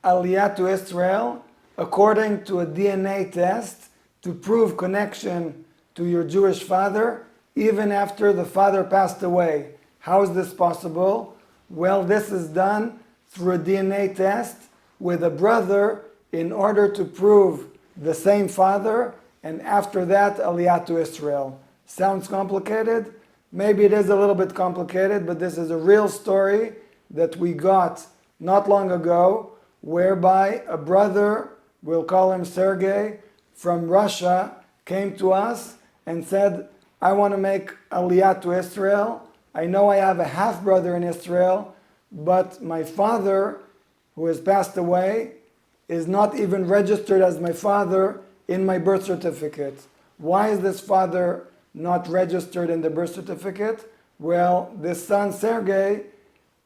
Aliyah to Israel according to a DNA test to prove connection to your Jewish father even after the father passed away. How is this possible? Well, this is done through a DNA test with a brother in order to prove the same father, and after that, Aliyah to Israel. Sounds complicated? Maybe it is a little bit complicated, but this is a real story that we got not long ago, whereby a brother, we'll call him Sergey, from Russia, came to us and said, I want to make Aliyah to Israel. I know I have a half-brother in Israel, but my father, who has passed away, is not even registered as my father in my birth certificate. Why is this father not registered in the birth certificate? Well, this son, Sergey,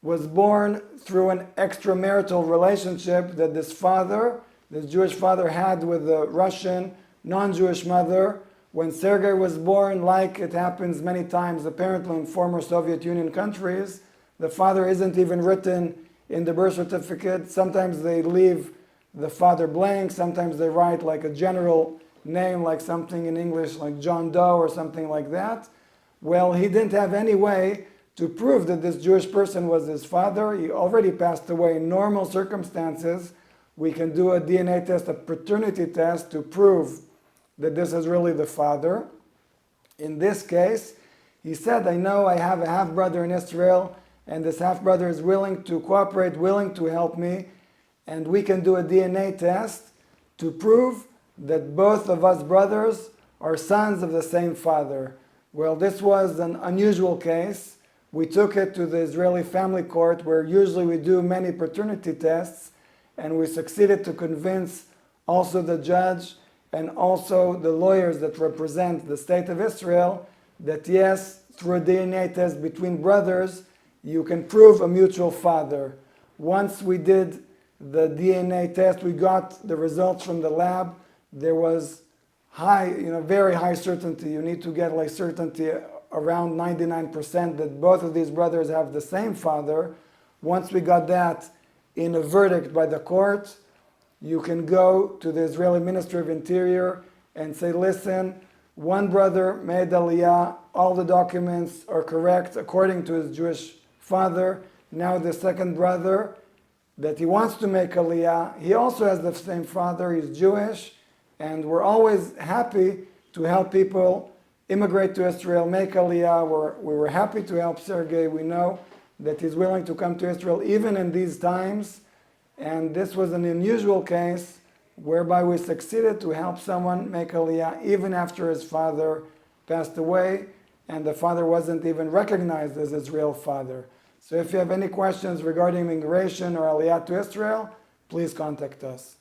was born through an extramarital relationship that this father, this Jewish father, had with a Russian non-Jewish mother. When Sergey was born, like it happens many times apparently in former Soviet Union countries, the father isn't even written in the birth certificate. Sometimes they leave the father blank, sometimes they write like a general name, like something in English like John Doe or something like that. Well, he didn't have any way to prove that this Jewish person was his father. He already passed away. In normal circumstances, we can do a DNA test, a paternity test, to prove that this is really the father. In this case, he said, I know I have a half-brother in Israel, and this half-brother is willing to cooperate, willing to help me, and we can do a DNA test to prove that both of us brothers are sons of the same father. Well, this was an unusual case. We took it to the Israeli family court, where usually we do many paternity tests, and we succeeded to convince also the judge and also the lawyers that represent the state of Israel that yes, through a DNA test between brothers, you can prove a mutual father. Once we did the DNA test, we got the results from the lab. There was very high certainty. You need to get like certainty around 99% that both of these brothers have the same father. Once we got that in a verdict by the court, you can go to the Israeli Ministry of Interior and say, listen, one brother made Aliyah, all the documents are correct according to his Jewish father. Now the second brother that he wants to make Aliyah, he also has the same father, he's Jewish, and we're always happy to help people immigrate to Israel, make Aliyah. We were happy to help Sergey. We know that he's willing to come to Israel even in these times. And this was an unusual case whereby we succeeded to help someone make Aliyah even after his father passed away, and the father wasn't even recognized as his real father. So if you have any questions regarding immigration or Aliyah to Israel, please contact us.